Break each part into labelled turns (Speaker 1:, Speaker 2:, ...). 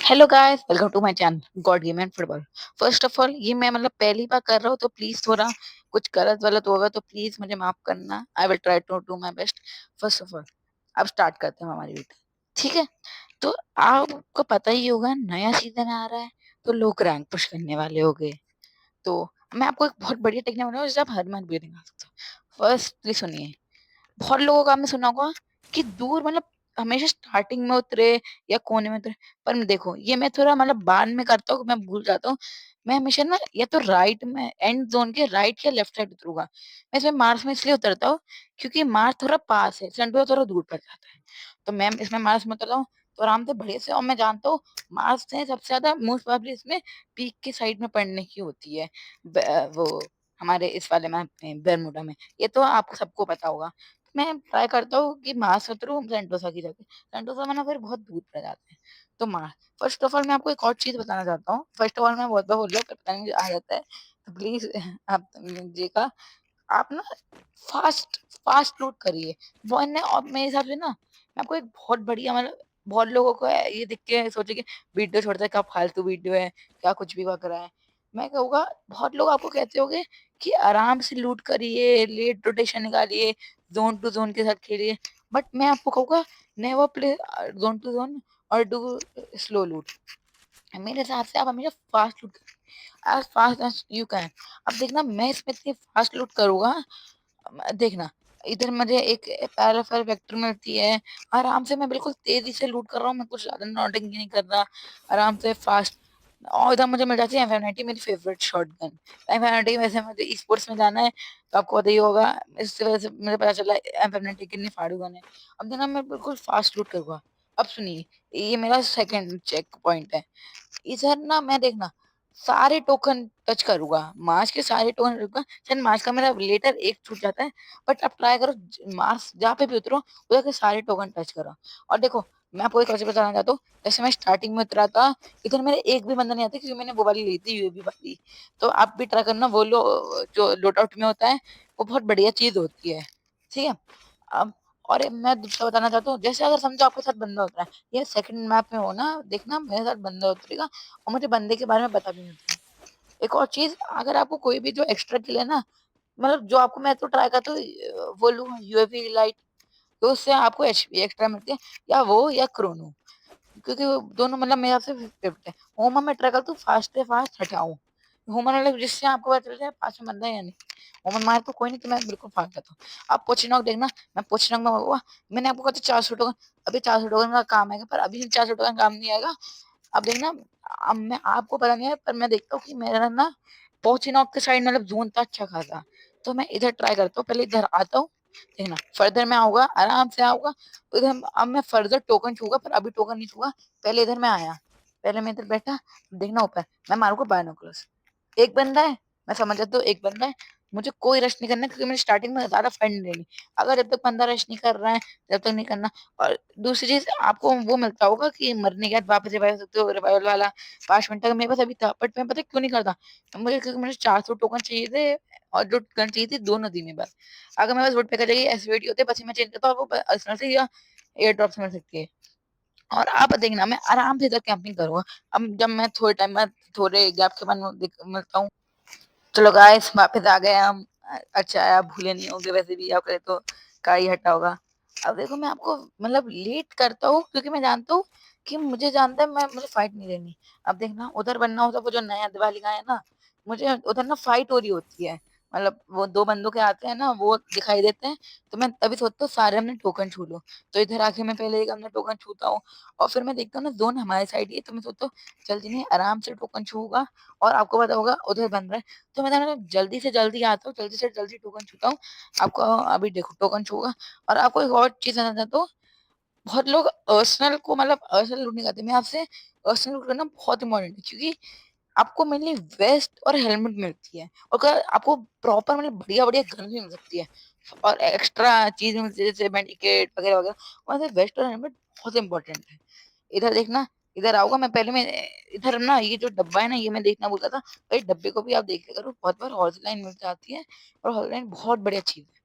Speaker 1: Hello guys, welcome to my channel god game and football. First of all ये मैं पहली बार कर रहा हूँ, तो प्लीज थोड़ा कुछ गलत वलत होगा तो प्लीज मुझे माफ करना। I will try to do my best. First of all अब स्टार्ट करते हैं हमारी वीडियो, ठीक है? तो आपको पता ही होगा नया सीजन आ रहा है, तो लोग रैंक पुश करने वाले हो गए। तो मैं आपको एक बहुत बढ़िया टेक्निक बताऊंगा जिससे आप हर मैच बीटिंग कर सकते हो। फर्स्ट सुनिए, बहुत लोगों का आपने सुना होगा कि दूर हमेशा स्टार्टिंग में उतरे या कोने में उतरे। पर देखो, ये मैं थोड़ा बाद में करता हूँ, मैं भूल जाता हूँ। मैं हमेशा ना या तो राइट में एंड जोन के राइट या लेफ्ट साइड उतरूंगा। मैं इसमें मार्स में इसलिए उतरता हूँ क्योंकि मार्स थोड़ा पास है, सेंटर थोड़ा दूर पड़ जाता है। तो मैं इसमें मार्स में उतरता हूँ तो आराम से बढ़िया से। और मैं जानता हूँ मार्स से सबसे ज्यादा मोस्ट प्रोबेबली इसमें पीक के साइड में पड़ने की होती है। वो हमारे इस वाले में बरमूडा में, ये तो आपको सबको पता होगा। मैं ट्राई करता हूँ कि मार्स उतरूँ सेंटोसा की जगह। सेंटोसा वरना फिर बहुत दूर पड़ जाते हैं। तो मार्स। फर्स्ट ऑफ ऑल मैं आपको एक और चीज बताना चाहता हूँ। फर्स्ट ऑफ ऑल मैं बहुत बार बोल रहा हूँ, पर पता नहीं मुझे आ जाता है, तो प्लीज आप देखा, आप ना फास्ट फास्ट लूट करिए। वो ने और मेरे हिसाब से ना, मैं आपको एक बहुत बढ़िया बहुत लोगों को ये देख के सोचे कि वीडियो छोड़ता है, क्या फालतू वीडियो है, क्या कुछ भी कर रहा है। मैं कहूँगा बहुत लोग आपको कहते होंगे कि आराम से लूट करिए, लेट रोटेशन निकालिए, जोन टू जोन के साथ खेलिए। बट मैं आपको कहूँगा never play zone to zone और डू स्लो लूट। मेरे हिसाब से आप हमेशा fast loot, as fast as you can. अब देखना मैं इसमें इतनी फास्ट लूट करूंगा, देखना इधर मुझे एक पैराफेल वेक्टर मिलती है। आराम से मैं बिल्कुल तेजी से लूट कर रहा हूँ, मैं कुछ ज्यादा नॉटिंग नहीं कर रहा, आराम से फास्ट। और इधर मुझे मिल जाती है M590, मेरी फेवरेट शॉट गन। M590, वैसे मुझे ई स्पोर्ट्स में जाना है तो आपको पता ही होगा, इससे वजह से मुझे पता चला M590 कितनी फाड़ू गन है। अब देखना मैं बिल्कुल फास्ट लूट करूंगा। अब सुनिए, ये मेरा सेकंड चेक पॉइंट है। इधर ना मैं देखना सारे टोकन टच करूंगा, मार्स के सारे टोकन करूंगा। शायद मार्स का मेरा लेटर एक छूट जाता है, बट अब ट्राई करो मार्स जहाँ पे भी उतरो उधर के सारे टोकन टच करो। और देखो, मैं आपको एक और चीज़ बताना चाहता हूँ। जैसे मैं स्टार्टिंग में उतरा था, इधर मेरे एक भी बंदा नहीं आता क्योंकि मैंने वो वाली ली थी, यूएवी वाली। तो आप भी ट्राई करना, वो जो लोट आउट में होता है, वो बहुत बढ़िया चीज होती है, ठीक है? अब और मैं दूसरा बताना चाहता हूँ, जैसे अगर समझो आपके साथ बंदा होता है, ये सेकंड मैप में हो ना, देखना मेरे साथ बंदा उतरेगा और मुझे बंदे के बारे में बता भी नहीं होता। एक और चीज, अगर आपको कोई भी जो एक्स्ट्रा किल है ना, जो आपको, मैं तो ट्राई करता हूँ वो लूँ यूएवी लाइट, तो उससे आपको एचपी एक्स्ट्रा मिलती है, या वो या क्रोनो, क्योंकि वो दोनों मेरे आपसे फेवरेट है। होमा में ट्राई करता हूँ फास्ट से फास्ट हटाऊं, होमन जिससे आपको पता चल जाए पास में बंदा है या नहीं। होमन मार तो कोई नहीं, तो मैं बिल्कुल फास्ट जाता हूँ। आप पोचिनॉक देखना, मैं पोचिनॉक में हुआ, मैंने आपको कहा था 400 टोकन, अभी 400 टोकन का काम आएगा, पर अभी 400 टोकन काम नहीं आएगा। अब देखना, अब मैं आपको पता नहीं है, पर मैं देखता हूँ कि मेरा ना पोचिनॉक के साइड जोन था अच्छा खासा। तो मैं इधर ट्राई करता हूँ, पहले इधर आता हूँ, देखना फर्दर में आऊंगा, आराम से आऊंगा। तो इधर अब मैं फर्दर टोकन छूगा, पर अभी टोकन नहीं छूगा। पहले इधर मैं आया, पहले मैं इधर बैठा, देखना ऊपर मैं मारूंगा बायनोकुलर्स। एक बंदा है, मैं समझ जाता हूँ एक बंदा है, मुझे कोई रश नहीं करना क्योंकि मैंने स्टार्टिंग में ज्यादा फाइट नहीं लेनी। अगर जब तक बंदा रश नहीं कर रहा है जब तक नहीं करना। और दूसरी चीज, आपको वो मिलता होगा कि मरने के बाद वापस रिवाइव सकते हो, रिवाइवल वाला 5 मिनट तक मेरे पास अभी था, बट मैं पता है क्यों नहीं करता? मुझे क्योंकि मुझे 400 टोकन चाहिए थे, और जो गन चाहिए थी दोनों थी मेरे पास। अगर मेरे पास वोट पे कर जाइए एसवीडी होते, बस मैं चेंज करता हूँ, वो अर्सनल से या एयर ड्रॉप से मिल सकती है। और आप देखना मैं आराम से इधर कैंपिंग करूंगा। अब जब मैं थोड़े टाइम में, थोड़े गैप के बाद मिलता हूँ। चलो गाइस, वापस आ गए हम। अच्छा है, आप भूले नहीं होंगे, वैसे भी आप करे तो का ही हटा होगा। अब देखो, मैं आपको लेट करता हूँ क्योंकि मैं जानता हूँ कि मुझे जानता है, मैं मुझे फाइट नहीं लेनी। अब देखना उधर बनना होता, वो जो नया दिवाली का है ना, मुझे उधर ना फाइट हो रही होती है। वो दो बंदों के आते हैं ना, वो दिखाई देते हैं। तो मैं तभी सोचता हूँ सारे हमने टोकन छू लो। तो इधर आके मैं पहले एक हमने टोकन छूता हूँ, और फिर मैं देखता हूँ ना जोन हमारी साइड ही है, तो मैं सोचता हूँ चल जी नहीं, आराम से टोकन छूगा। और आपको पता होगा उधर बन रहा है, तो मैं जल्दी से जल्दी आता हूँ, जल्दी से जल्दी टोकन छूता हूँ। आपको अभी देखो टोकन छूगा। और आपको एक और चीज बताना चाहता हूँ, बहुत लोग अर्सनल को अर्सनल लूट नहीं करते। मैं आपसे, अर्सनल लूट करना बहुत इंपॉर्टेंट है क्योंकि आपको मेनली वेस्ट और हेलमेट मिलती है, और अगर आपको प्रॉपर बढ़िया बढ़िया गन भी मिल सकती है, और एक्स्ट्रा चीज भी मिलती है जैसे मेडिकेट वगैरह वगैरह। वैसे वेस्ट और हेलमेट बहुत इंपॉर्टेंट है। इधर देखना, इधर आऊंगा मैं पहले, मैं इधर ना ये जो डब्बा है ना, ये मैं देखना बोलता था, तो इस डब्बे को भी आप देख लिया करो, बहुत बार हॉर्स लाइन मिल जाती है। और हॉर्स लाइन बहुत बढ़िया चीज है।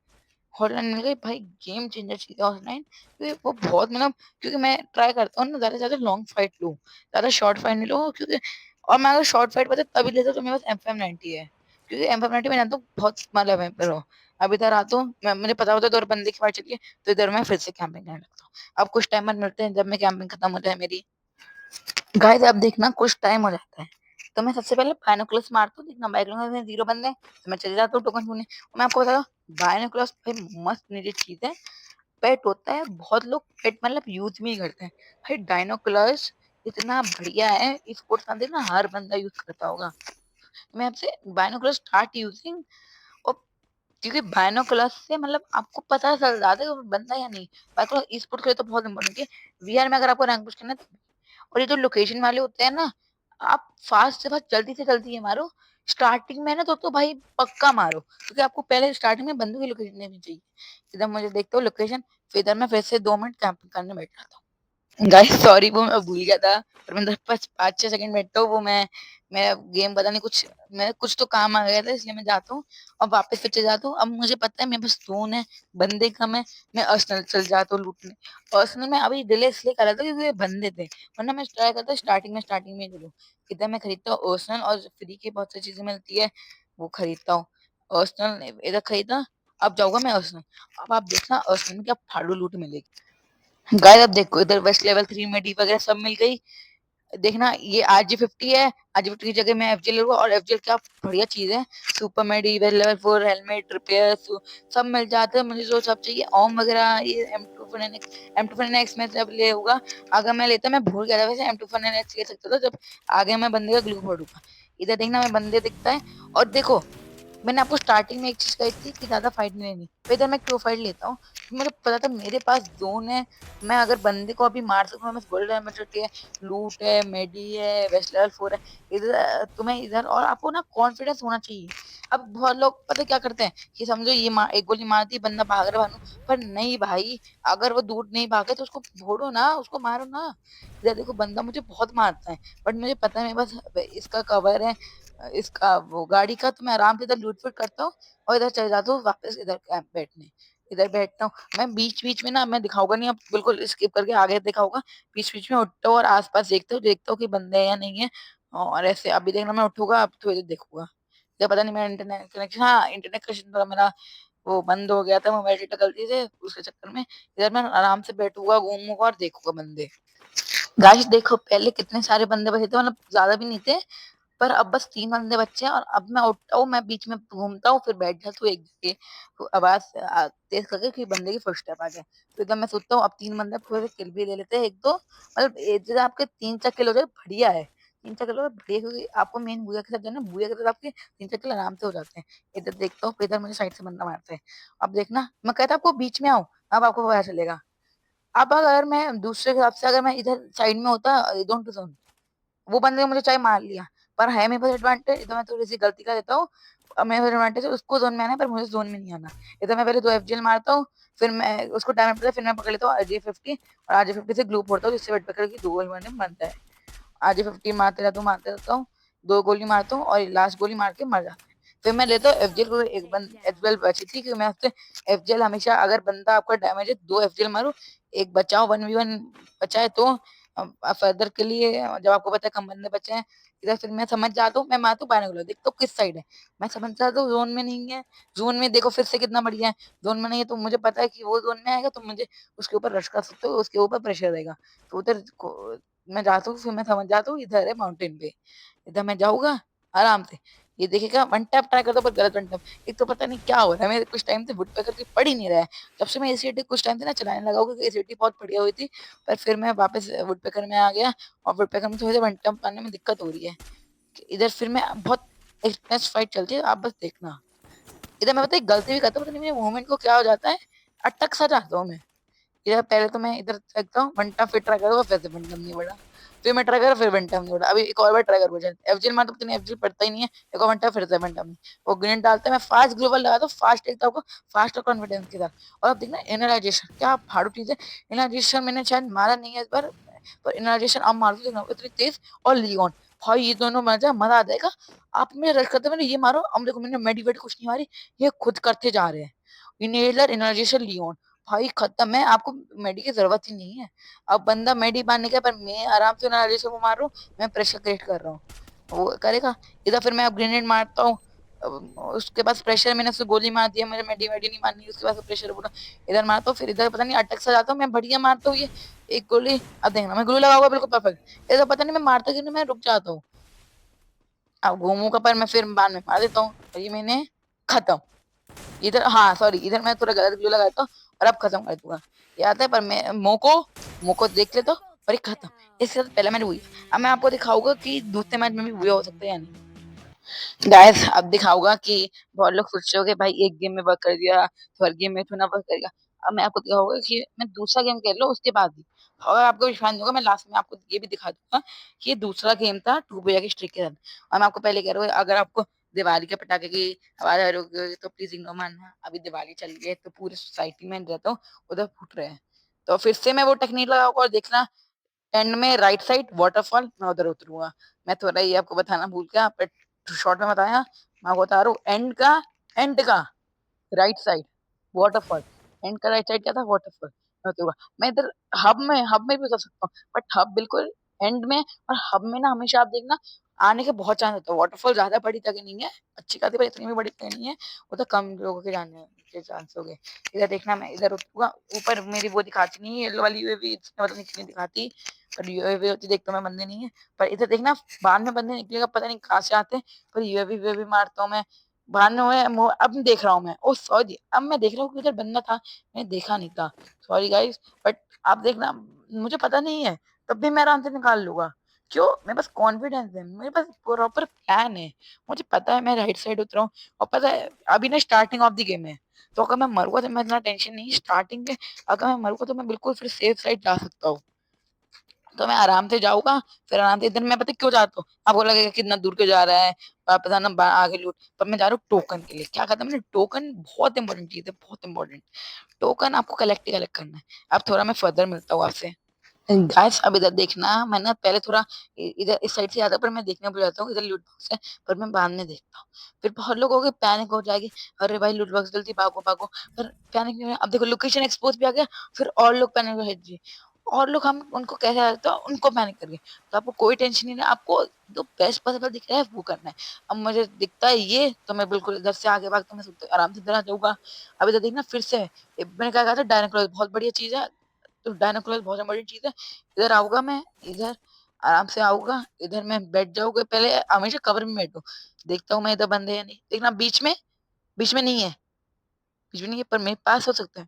Speaker 1: हॉटलाइन मिल गई भाई, गेम चेंजर चीज़ है ऑनलाइन। क्योंकि वो बहुत मतलब, क्योंकि मैं ट्राई करता हूँ ना ज़्यादा से ज़्यादा लॉन्ग फाइट लूँ, ज़्यादा शॉर्ट फाइट नहीं लूँ, क्योंकि और मैं अगर शॉर्ट फाइट पता है तभी लेता हूँ तो मेरे पास एम590 है। क्योंकि एम590 मैं जानता हूँ बहुत मतलब है, पर अब इधर आता हूँ मुझे पता होता है तो, और बंदे की फाइट चल रही है तो इधर मैं फिर से कैंपिंग करने लगता हूँ। अब कुछ टाइम बाद मिलते हैं जब मैं कैंपिंग खत्म हो जाए मेरी। गाइस अब देखना कुछ टाइम हो जाता है, तो मैं सबसे पहले बायनोकुलर्स मारता हूँ, देखना बायनोकुलर्स में 0 बंदे हैं, तो मैं चले जाता हूँ टोकन ढूँढने। और मैं आपको बताऊँ, बायनोकुलर्स भाई मस्त नीडेड चीज़ है। पेट होता है, बहुत लोग पेट मतलब यूज़ भी नहीं करते हैं। भाई बायनोकुलर्स इतना बढ़िया है, स्पोर्ट्स में देखना हर बंदा यूज़ करता होगा। मैं आपसे बायनोकुलर्स स्टार्ट यूजिंग, और क्योंकि बायनोकुलर्स से मतलब आपको पता चल जाता है कि वो बंदा या नहीं। बायनोकुलर स्पोर्ट्स के लिए तो बहुत इंपॉर्टेंट है। वीआर में अगर आपको रैंक पुश करना है तो, और ये जो लोकेशन वाले होते हैं ना, आप फास्ट से जल्दी ही मारो। स्टार्टिंग में ना तो भाई पक्का मारो, क्योंकि आपको पहले स्टार्टिंग में बंदूक की लोकेशन देनी चाहिए। इधर मुझे देखते हो लोकेशन, फिर इधर मैं फिर से 2 मिनट कैंपिंग करने बैठ जाता हूँ। गाइस सॉरी, वो मैं भूल गया था, पर मैं 5-6 सेकंड बैठता हूँ, वो मैं गेम पता नहीं कुछ, मैं कुछ तो काम आ गया था इसलिए मैं जाता हूँ और वापस फिर चले जाता हूँ। अब मुझे पता है मेरे पास ज़ोन है, बंदे कम है, मैं अर्सेनल चल जाता हूँ लूटने। अर्सेनल में अभी डिले इसलिए कर रहा था क्योंकि बंदे थे, वरना मैं ट्राई करता स्टार्टिंग में चलूँ। इधर मैं खरीदता हूँ अर्सेनल, और फ्री की बहुत सी चीजें मिलती है, वो खरीदता हूँ। अर्सेनल इधर खरीदा, अब जाऊंगा मैं अर्सेनल। अब आप देखना अर्सेनल में क्या फाड़ू लूट मिलेगी। गाइस अब देखो इधर वेस्ट लेवल 3 में डी वगैरह सब मिल गई। देखना ये RG50 है, RG50 की जगह मैं FGL लूंगा, और FGL क्या बढ़िया चीज है। सुपर मेडी, वेस्ट लेवल 4 हेलमेट, रिपेयर सब मिल जाते हैं मुझे, जो सब चाहिए ओम वगैरह। ये M24NX में जब ले होगा, अगर मैं लेता मैं भूल गया था, वैसे M24NX ले सकता था जब आगे मैं बंदे का ग्लू फोड़ूंगा। इधर देखना मैं बंदे दिखता है, और देखो मैंने आपको स्टार्टिंग में एक चीज कही थी कि ज्यादा फाइट नहीं लेनी, तो इधर मैं क्यों फाइट लेता हूँ, मुझे पता था मेरे पास जोन है। मैं अगर बंदे को अभी मार सकूँ, मेरे पास गोल्ड डायमंड है, लूट है, मेडी है, वेस्ट लेवल 4 है। इधर तुम्हें इधर, और आपको ना कॉन्फिडेंस होना चाहिए। अब बहुत लोग पता क्या करते हैं कि समझो ये एक गोली मार दी, बंदा भाग रहा भानू, पर नहीं भाई, अगर वो दूर नहीं भागे तो उसको फोड़ो ना, उसको मारो ना। इधर देखो बंदा मुझे बहुत मारता है, बट मुझे पता है मेरे पास इसका कवर है, इसका वो गाड़ी का, तो मैं आराम से इधर लूट फूट करता हूँ और इधर चले जाता हूँ वापस इधर कैंप बैठने। इधर बैठता हूँ मैं, बीच बीच में ना मैं दिखाऊंगा नहीं, अब बिल्कुल स्किप करके आगे दिखाऊंगा। बीच बीच में उठता हूँ और आसपास देखता हूँ कि बंदे हैं या नहीं है। और ऐसे अभी देखना मैं उठूंगा, अब थोड़ी देर देखूंगा। इधर पता नहीं मेरा इंटरनेट कनेक्शन, हाँ इंटरनेट कनेक्शन थोड़ा मेरा वो बंद हो गया था मोबाइल डेटा गलती से, उसके चक्कर में। इधर मैं आराम से बैठूंगा, घूमूंगा और देखूंगा बंदे। गाइस देखो पहले कितने सारे बंदे बचे थे, मतलब ज्यादा भी नहीं थे, पर अब बस 3 बंदे बच्चे हैं। और अब मैं उठता हूँ, मैं बीच में घूमता हूँ, फिर बैठ जाता हूँ एक जगह, तो आवाज तेज करके कि बंदे की फर्स्ट स्टेप आ गया, तो एकदम मैं सोचता हूँ अब 3 बंदे, थोड़े किल भी ले लेते हैं एक दो, मतलब जैसे आपके 3-4 किल हो जाए बढ़िया है। 3-4 किल हो बढ़िया, क्योंकि आपको मेन बुया के साथ जाना, बुया के साथ आपके 3-4 किल आराम से हो जाते हैं। इधर देखता हूँ, इधर मुझे साइड से बंदा मारता है। अब देखना मैं कहता आपको बीच में आओ, अब आपको पता चलेगा। अब अगर मैं दूसरे हिसाब से, अगर मैं इधर साइड में होता जोन टू जोन, वो बंदे ने मुझे चाहे मार लिया, पर है मेरे पास एडवांटेज, इधर मैं थोड़ी सी गलती कर देता हूँ। अब मेरे पास एडवांटेज है, उसको जोन में आना है पर मुझे जोन में नहीं आना। इधर मैं पहले 2 FGL मारता हूँ, फिर मैं उसको डैमेज पड़ता है, फिर मैं पकड़ लेता हूँ RG50, और RG50 से ग्लू फोड़ता हूँ, जिससे वेट पकड़ की 2 गोली मारने में बनता है। RG50 मारते रहता हूँ, 2 गोली मारता हूँ और लास्ट गोली मार के मर जाता है। फिर मैं लेता हूँ FGL को, एक बंद FGL बची थी, क्योंकि मैं उससे FGL हमेशा, अगर बंदा आपका डैमेज है 2 FGL मारो, एक बचाओ 1v1 बचाए तो फर्दर के लिए, जब आपको पता है कम बंदे बचे हैं। इधर फिर मैं समझ जाता हूँ, मैं मारता हूँ बायनोकुलर, देखता हूँ किस साइड है, मैं समझ जाता हूँ जोन में नहीं है। जोन में देखो फिर से कितना बढ़िया है, जोन में नहीं है तो मुझे पता है कि वो जोन में आएगा तो मुझे उसके ऊपर रश कर सकते हो, उसके ऊपर प्रेशर रहेगा, तो उधर मैं जाता हूँ, फिर मैं समझ जाता हूँ इधर है माउंटेन पे। इधर मैं जाऊंगा आराम से, ये देखेगा वन टैप ट्राई करता हूँ पर गलत वन टैप। एक तो पता नहीं क्या हो रहा है, मेरे कुछ टाइम से वुड पेकर की पड़ ही नहीं रहा है। जब से मैं एसीटी कुछ टाइम से ना चलाने लगा हूँ, क्योंकि एसीटी बहुत बढ़िया हुई थी, पर फिर मैं वापस वुड पेकर में आ गया, और वुड पेकर में थोड़ी सी वन टैप पाने में दिक्कत हो रही है। इधर फिर मैं बहुत इंटेंस फाइट चलती है, आप बस देखना। इधर मैं पता है गलती भी करता हूँ, पता नहीं मेरे मूवमेंट को क्या हो जाता है, अटक सा जाता हूँ मैं। इधर पहले तो मैं इधर देखता हूँ वन टैप, फिर ट्राई करूँगा, फिर से वन टैप नहीं बढ़ा, फिर मैं ट्राई करा, फिर वन टैप नहीं बढ़ा, अभी एक और बार ट्राई करूँगा। FGL मारता हूँ, पता FGL पड़ता ही नहीं है, एक और वन टैप, फिर से वन टैप नहीं। वो ग्रेनेड डालते हैं, मैं फास्ट ग्लोबल लगाता हूँ, फास्ट एकदम को, फास्ट और कॉन्फिडेंस के साथ। और अब देखना एनालाइजेशन क्या फाड़ू चीज है। एनालाइजेशन मैंने शायद मारा नहीं है इस बार, पर एनालाइजेशन अब मार दो देखना इतनी तेज। और लियोन, भाई ये दोनों मजा आ जाएगा। आप मेरे रश करते मैंने ये मारो, अब देखो मैंने मेडिवेट कुछ नहीं मारी, ये खुद करते जा रहे हैं। इनहेलर इनर्जेशन लियोन। भाई खत्म है, आपको मेडी की जरूरत ही नहीं है। अब बंदा मेडी मारने के, पर मैं आराम से इनर्जेशन को मार रहा हूँ, मैं प्रेशर क्रिएट कर रहा हूँ, वो करेगा। इधर फिर मैं अब ग्रेनेड मारता हूँ, उसके पास प्रेशर, मैंने उससे गोली मार दिया, मेरे मेडी वेडी नहीं मारनी, उसके पास प्रेशर पूरा। इधर मारता हूँ, फिर इधर पता नहीं अटक सा जाता हूँ, मैं बढ़िया मारता हूँ ये एक गोली। अब देखना मैं ग्लू लगा हुआ बिल्कुल परफेक्ट, इधर पता नहीं मैं मारता क्यों नहीं, मैं रुक जाता हूँ। अब घूमू का, पर मैं फिर बाद में मार देता हूँ, और ये मैंने खत्म। इधर हाँ सॉरी, इधर मैं थोड़ा गलत व्यू लगाता हूँ, और अब खत्म कर दूंगा। ये आता है, पर मैं मोको मोको देख लेता हूँ, और ये खत्म। इसके साथ पहला मैंने हुई। अब मैं आपको दिखाऊंगा कि दूसरे मैच में भी हुआ हो सकता है या नहीं। गाइस अब दिखाऊंगा कि बहुत लोग सोच रहे हो कि भाई एक गेम में वर्क कर दिया तो हर गेम में तो ना वर्क करेगा। अब मैं आपको दिखाऊंगा कि मैं दूसरा गेम खेल लो उसके बाद भी, और आपको विश्वास नहीं होगा, मैं लास्ट में आपको ये भी दिखा दूंगा कि ये दूसरा गेम था टू भैया की स्ट्रिक के साथ। और मैं आपको पहले कह रहा हूँ, अगर आपको दिवाली के पटाखे की आवाज आ रही होगी तो प्लीज इग्नोर मानना, अभी दिवाली चल रही है तो पूरी सोसाइटी में रहता हूँ, उधर फूट रहे हैं। तो फिर से मैं वो टेक्निक लगाऊंगा, और देखना एंड में राइट साइड वाटरफॉल, मैं उधर उतरूंगा। मैं थोड़ा ये आपको बताना भूल गया, पर शॉर्ट में बताया, मैं आपको बता रहा हूँ एंड का राइट साइड वाटरफॉल। एंड का राइट साइड क्या था, वाटरफॉल। मैं उतरूंगा। मैं इधर हब में भी उतर सकता हूँ, बट हब बिल्कुल एंड में। और हब में ना हमेशा आप देखना आने के बहुत चांस होता है। वाटरफॉल ज्यादा बड़ी जगह नहीं है, अच्छी खासी, पर इतनी भी बड़ी जगह नहीं है, वो तो कम लोगों के जाने के चांस हो गए। इधर देखना मैं इधर उतरूंगा, ऊपर मेरी वो दिखाती नहीं है येलो वाली यूएवी, मतलब नहीं दिखाती, पर यूएवी होती देखता हूँ मैं, बंदे नहीं है। पर इधर देखना बाद में बंदे निकलेगा, पता नहीं कहाँ से आते हैं, पर यूएवी मारता हूँ मैं। बाद में अब देख रहा हूँ मैं, ओ सॉरी, अब मैं देख रहा हूँ कि उधर बंदा था, मैंने देखा नहीं था। सॉरी गाइस, बट आप देखना, मुझे पता नहीं है, तब भी मैं आराम से निकाल लूंगा। क्यों, मेरे पास कॉन्फिडेंस है, मेरे पास प्रॉपर प्लान है। मुझे पता है मैं राइट साइड उतरा हूँ, और पता है अभी ना स्टार्टिंग ऑफ द गेम है, तो अगर मैं मरूंगा तो मैं इतना टेंशन नहीं स्टार्टिंग में। अगर मैं मरूंगा तो मैं बिल्कुल फिर सेफ साइड जा सकता हूँ, तो मैं आराम से जाऊंगा। फिर आराम से, इधर मैं पता क्यों जाता हूँ, आपको लगेगा कितना दूर क्यों जा रहा है, वापस आना आगे लूट, पर मैं जा रहा हूँ टोकन के लिए। क्या कहता है, मैंने टोकन बहुत इंपॉर्टेंट चीज है, बहुत इंपॉर्टेंट। टोकन आपको कलेक्ट ही कलेक्ट करना है। अब थोड़ा मैं फर्दर मिलता हूँ आपसे। गाइस अब इधर देखना, मैं ना पहले थोड़ा इधर इस साइड से आता, पर मैं देखने भूल जाता हूँ, इधर लूट बॉक्स है, पर मैं बाद में देखता हूँ। फिर बहुत लोगों के पैनिक हो जाएगी, अरे भाई लूट बॉक्स, जल्दी भागो भागो। पर पैनिक नहीं हुआ। अब देखो लोकेशन एक्सपोज भी आ गया, फिर और लोग पैनिक हो जी, और लोग हम उनको कैसे आते हैं, उनको पैनिक करके। तो आपको कोई टेंशन नहीं है, आपको जो बेस्ट पॉसिबल दिख रहा है वो करना है। अब मुझे दिखता है ये, तो मैं बिल्कुल इधर से आगे भागता हूँ, मैं आराम से इधर आ जाऊंगा। अब इधर देखना फिर से मैंने क्या कहा था, डायनाक्रोस बहुत बढ़िया चीज है, तो डायनाक्रोस बहुत इंपॉर्टेंट चीज है। इधर आऊंगा मैं, इधर आराम से आऊंगा, इधर मैं बैठ जाऊंगा, पहले हमेशा कवर में बैठू, देखता हूँ मैं इधर बंदे या नहीं। देखना बीच में नहीं है, बीच में नहीं है, पर मेरे पास हो सकता है,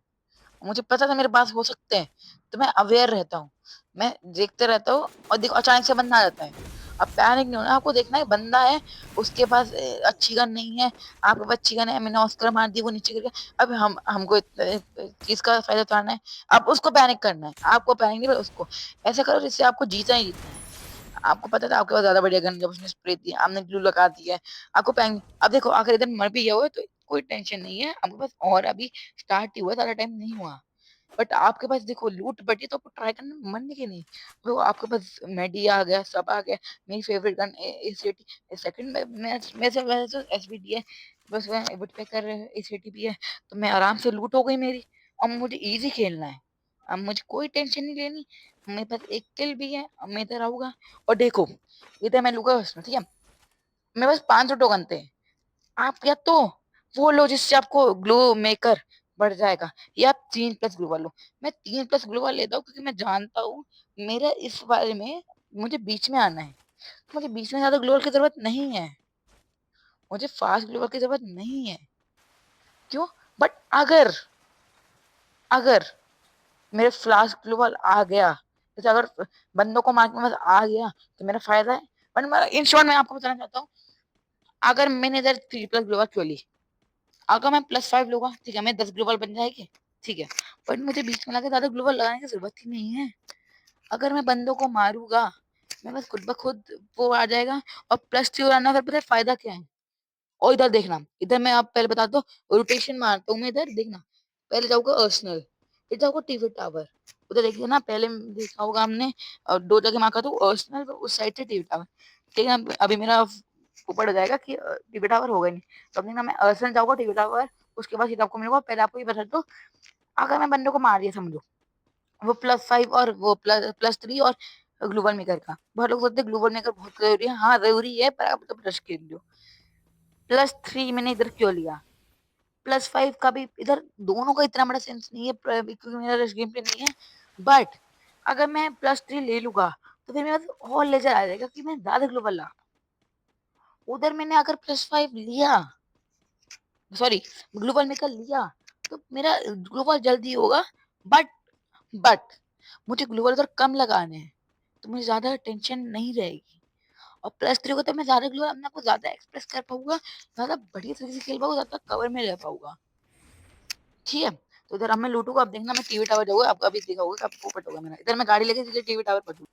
Speaker 1: मुझे पता था मेरे पास हो सकते हैं, तो मैं अवेयर रहता हूँ, मैं देखते रहता हूँ। और देखो अचानक से बंदा आ जाता है, अब पैनिक नहीं होना, आपको देखना है बंदा है, उसके पास अच्छी गन नहीं है, आपके पास अच्छी गन है, मैंने ऑस्कर मार दी, वो नीचे गिर गया। अब हमको चीज का फायदा उठाना है, अब उसको पैनिक करना है, आपको पैनिक नहीं, पर उसको ऐसा करो जिससे आपको जीतना ही जीतना है। आपको पता था आपके पास ज्यादा बढ़िया गन, जब उसने स्प्रे दिया, आपने ग्लू लगा दिया है, आपको पैनिक। अब देखो अगर इधर मर भी गया हो तो कोई टेंशन नहीं है, आपके पास और अभी स्टार्ट ही हुआ, ज्यादा टाइम नहीं हुआ। बट आपके पास देखो लूट बटी, तो आपको ट्राई करना मन नहीं, नहीं। तो आपके पास मेडी आ गया, सब आ गया। मेरी फेवरेट गन एसीटी, सेकंड में से वैसे तो एसवीडी है, बस वह वुडपेकर एसीटी भी है। तो मैं आराम से लूट हो गई मेरी, अब मुझे इजी खेलना है, अब मुझे कोई टेंशन नहीं लेनी। मेरे पास एक किल भी है, अब मैं इधर आऊंगा, और देखो इधर मैं लूंगा उसमें, ठीक है। मेरे पास 500 टोकन थे, आप या तो वो लो जिससे आपको ग्लो मेकर बढ़ जाएगा, या आप 3+ ग्लूवाल लो। मैं 3+ग्लूवाल लेता हूँ, क्योंकि मैं जानता हूँ मेरा इस बारे में, मुझे बीच में आना है, मुझे बीच में ज्यादा ग्लोवाल की जरूरत नहीं है, मुझे फास्ट ग्लोवाल की जरूरत नहीं है। क्यों, बट अगर अगर मेरे फ्लास्क ग्लोवाल आ गया, जैसे अगर बंदों को मार के मेरे पास आ गया, तो मेरा फायदा है। बट मैं इन शॉर्ट मैं आपको बताना चाहता हूँ, अगर मैंने इधर 3+ग्लोवाल क्यों ली, अगर मैं +5 लूंगा, ठीक है, मैं 10 ग्लोबल बन जाएगी, ठीक है। बट मुझे बीच में लगा ज्यादा ग्लोबल लगाने की जरूरत ही नहीं है। अगर मैं बंदों को मारूंगा, मैं बस खुद ब खुद वो आ जाएगा। और +2 आना, फिर पता है फायदा क्या है। और इधर देखना, इधर मैं आप पहले बता दो, रोटेशन मारता हूँ मैं, इधर देखना, पहले जाऊंगा अर्सनल, फिर जाऊंगा टीवी टावर। उधर देखिए ना, पहले देखा होगा हमने, और 2 जगह मार्का तो अर्सनल, उस साइड से टीवी टावर। ठीक है, अभी मेरा ऊपर हो जाएगा कि टीवी टावर होगा नहीं, तो अब देखना मैं अर्सनल जाऊंगा, टीवी टावर, उसके बाद सीधा आपको मिलेगा। पहले आपको ये बता दो, अगर मैं बंदे को मार दिया समझो, वो +5 और वो +3 और ग्लूवल मेकर का, बहुत लोग सोचते हैं ग्लूवल मेकर बहुत जरूरी है। हाँ जरूरी है, पर आप तो ब्रश खेल लो। +3 मैंने इधर क्यों लिया, +5 का भी इधर, दोनों का इतना बड़ा सेंस नहीं है क्योंकि मेरा रश गेम पे नहीं है। बट अगर मैं +3 ले लूंगा तो फिर मेरे पास और लेजर आ जाएगा कि मैं ज्यादा ग्लोबल ला। उधर मैंने अगर +5 लिया, सॉरी ग्लोबल मेकर लिया, तो मेरा ग्लोबल जल्दी होगा। बट बट मुझे ग्लोबल उधर कम लगाने हैं, तो मुझे ज्यादा टेंशन नहीं रहेगी। और +3 को तो मैं ज्यादा ग्लोबल अपने आप को ज्यादा एक्सप्रेस कर पाऊंगा, ज्यादा बढ़िया तरीके से खेल पाऊंगा, ज्यादा कवर में रह पाऊंगा। ठीक है, तो इधर अब मैं लूटूंगा। अब देखना मैं टीवी टावर जाऊंगा, आपको अभी देखा होगा, आपको पता होगा मेरा। इधर मैं गाड़ी लेके सीधे टीवी टावर पर।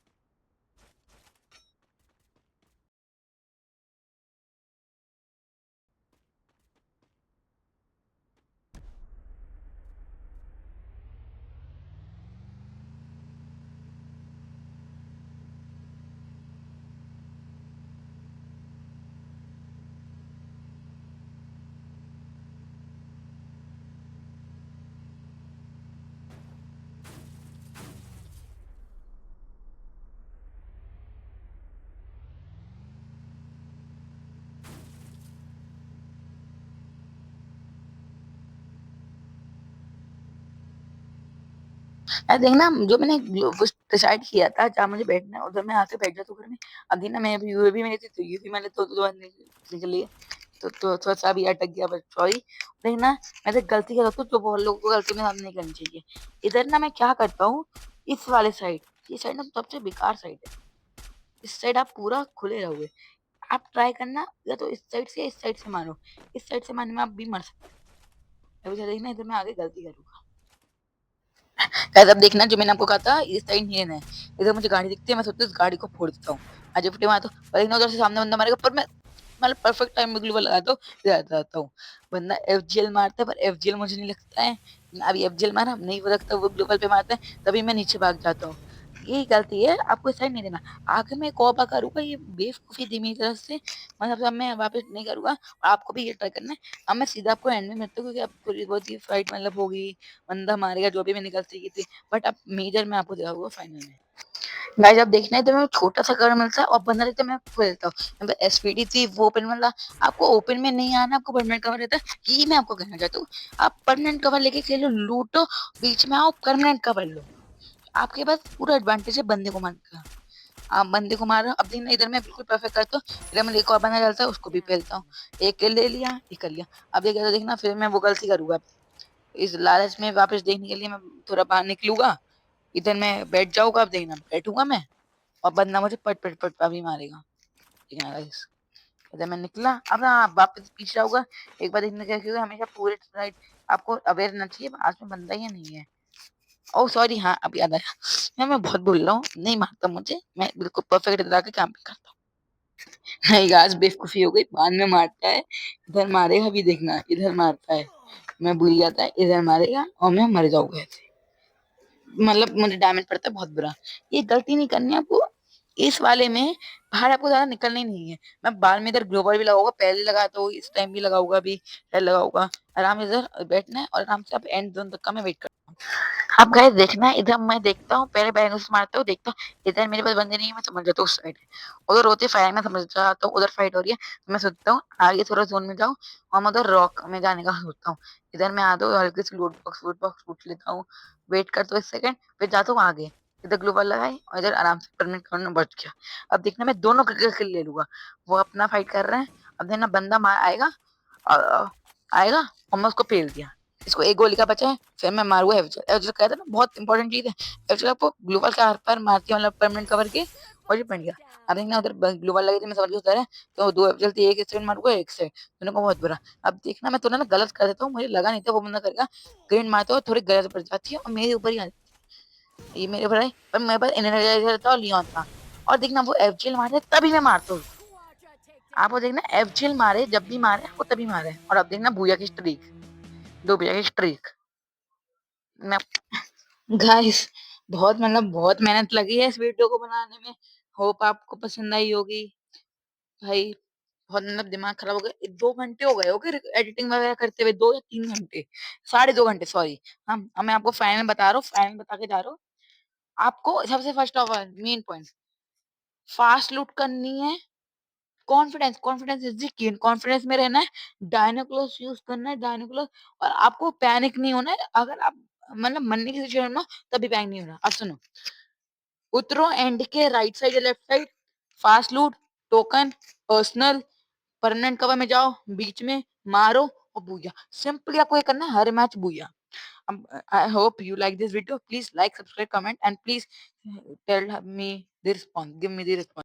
Speaker 1: अरे देखना, जो मैंने डिसाइड किया था जहाँ मुझे बैठना है, उधर मैं आके बैठ जाता हूँ घर में। अब देखना मैं अभी यूएवी में नहीं थी, तो यूएवी मैंने तो निकल लिया, तो थोड़ा सा अभी अटक गया, बट सॉरी। देखना, मैं तो गलती कर हूँ, जो बहुत लोगों को गलती में नहीं करनी चाहिए। इधर ना मैं क्या करता हूँ, इस वाले साइड, ये साइड ना सबसे बेकार साइड है। इस साइड आप पूरा खुले रहोगे। आप ट्राई करना, या तो इस साइड से या इस साइड से मारो। इस साइड से मारने में आप भी मर सकते हो। अभी देखना, इधर मैं आगे गलती करूंगा। गाइस अब देखना, जो मैंने आपको कहा था इस साइड नहीं है, इधर मुझे गाड़ी दिखती है, मैं सोचती हूँ इस गाड़ी को फोड़ देता हूँ। आज फुटे मारता हूँ, पर देखना उधर से सामने बंदा मारेगा, पर मैं मतलब परफेक्ट टाइम में ग्लूवल लगाता हूँ, जाता हूँ। बंदा एफजीएल मारता है, पर एफजीएल मुझे नहीं लगता है। अभी एफजीएल मारा नहीं हो सकता, वो ग्लूवल पे मारता है, तभी मैं नीचे भाग जाता हूँ। यही गलती है, आपको साइड नहीं देना। आगे मैं कॉपा करूंगा, ये बेवकूफी थी मेरी तरफ से, मतलब अब मैं वापस नहीं करूंगा। और आपको भी ये ट्राई करना है। अब मैं सीधा आपको एंड में मिलता हूँ, क्योंकि अब थोड़ी बहुत ही फाइट मतलब होगी, बंदा मारेगा, जो भी मैं निकल सीखी थी। बट अब मेजर में आपको दिखाऊंगा फाइनल में। गाइस अब देखना है, तो मैं छोटा सा कवर मिलता है और बंदा रहता है, मैं खेलता हूँ। एसपीडी थी वो ओपन वाला, आपको ओपन में नहीं आना, आपको परमानेंट कवर रहता है। ये मैं आपको कहना चाहता हूँ, आप परमानेंट कवर लेके खेलो, लूटो, बीच में आओ, परमानेंट कवर लो। आपके पास पूरा एडवांटेज है बंदे को मारने का। आप बंदे को मारो। अब देखना, इधर मैं बिल्कुल परफेक्ट करता हूँ, इधर मैं एक और बंदा डालता है, उसको भी फेलता हूँ। एक किल ले लिया, एक कर लिया। अब देखना, फिर मैं वो गलती करूंगा। इस लालच में वापस देखने के लिए मैं थोड़ा बाहर निकलूंगा, इधर मैं बैठ जाऊंगा। अब देखना, बैठूंगा मैं, और बंदा मुझे पट पट पट अभी मारेगा। ठीक है गाइस, इधर मैं निकला। अब ना वापस पीछे आऊंगा। एक बार देखने क्या, क्योंकि हमेशा पूरे राइट आपको अवेयर रहना चाहिए, आज में बंदा ही नहीं है। ओह सॉरी, हाँ अब याद आया, मैं बहुत बोल रहा हूँ, नहीं मारता मुझे, मैं बिल्कुल परफेक्ट इधर आके काम करता हूँ। नहीं गाइस, बेवकूफी हो गई, बाद में मारता है, इधर मारेगा भी, देखना इधर मारता है, मैं भूल जाता है, इधर मारेगा और मैं मर जाऊंगा ऐसे। मतलब मुझे डैमेज पड़ता है बहुत बुरा। ये गलती नहीं करनी है आपको। इस वाले में बाहर आपको ज्यादा निकलना ही नहीं है। मैं बाद में इधर ग्लोबल भी लगाऊंगा, पहले लगाता हूँ, इस टाइम भी लगाऊंगा, भी पहले लगाऊंगा। आराम से इधर बैठना है और आराम से आप एंड जोन तक का मैं वेट करता हूँ। अब गाइस देखना है, इधर मैं देखता हूँ, पहले बैलेंस से मारता हूँ, देखता हूँ इधर मेरे पास बंदे नहीं है, मैं समझ जाता हूँ उस साइड है। उधर होते फायर में समझ जाता हूँ उधर फाइट हो रही है, तो मैं सोचता हूँ आगे थोड़ा जोन में जाऊँ, और मैं उधर रॉक में जाने का सोचता हूँ। इधर मैं आता हूँ, हल्की सी लूट बॉक्स लूट लेता हूँ, वेट करता हूँ 1 सेकंड, फिर जाता हूँ आगे। इधर ग्लोबल लगाई और इधर आराम से परमानेंट करना बच गया। अब देखना, मैं दोनों किल ले लूंगा। वो अपना फाइट कर रहे हैं। अब देखना, बंदा मार आएगा, आएगा, और मैं उसको फेल दिया। इसको एक गोली का बचा है, फिर मैं मारूंगा एवजल। एवजल कहता है ना, बहुत इंपॉर्टेंट चीज है। एवजल आपको ग्लोबल के आर पार मारती है, मतलब परमानेंट कवर के, और ये बन गया। अब देखना, उधर ग्लोबल लगी थी, मैं समझ गया उधर है, तो दो एवजल थी, एक साइड मारूंगा, एक साइड, दोनों को बहुत बुरा। अब देखना, मैं थोड़ा ना गलत कर देता हूँ, मुझे लगा नहीं था वो बंदा करेगा। ग्रेन मारता हुआ थोड़ी गलत पड़ जाती है, और मेरे ऊपर ही आ जाती है। ये मेरे ऊपर है, पर मेरे पास एनर्जाइजर था और लियोन था। और देखना, वो एफजीएल मारे तभी मैं मारता हूँ। आपको देखना, एफजीएल मारे जब भी मारे, वो तभी मारे। और अब देखना, भूया की स्ट्रीक, 2 भैया की स्ट्रीक। मैं गाइस, बहुत मतलब बहुत मेहनत लगी है इस वीडियो को बनाने में। होप आपको पसंद आई होगी भाई। बहुत मतलब दिमाग खराब हो गया। 2 घंटे हो गए होंगे एडिटिंग वगैरह करते हुए, 2 या 3 घंटे, साढ़े 2 घंटे सॉरी। हम मैं आपको फाइनल बता रहा हूँ, फाइनल बता के जा रहा हूँ। आपको सबसे first of all main point fast लूट करनी है। Confidence confidence is the key. Confidence में रहना है, डायनाक्लोस यूज करना है, डायनाक्लोस। और आपको पैनिक नहीं होना है। अगर आप मतलब मरने की सिचुएशन में हो, तभी पैनिक नहीं होना। अब सुनो, उतरो एंड के राइट साइड या लेफ्ट साइड, फास्ट लूट, टोकन, पर्सनल, परमानेंट कवर में जाओ, बीच में मारो और बूया। सिंपली आपको ये करना है, हर match booyah. I hope you like this video. Please like, subscribe, comment, and please tell me the response. Give me the response.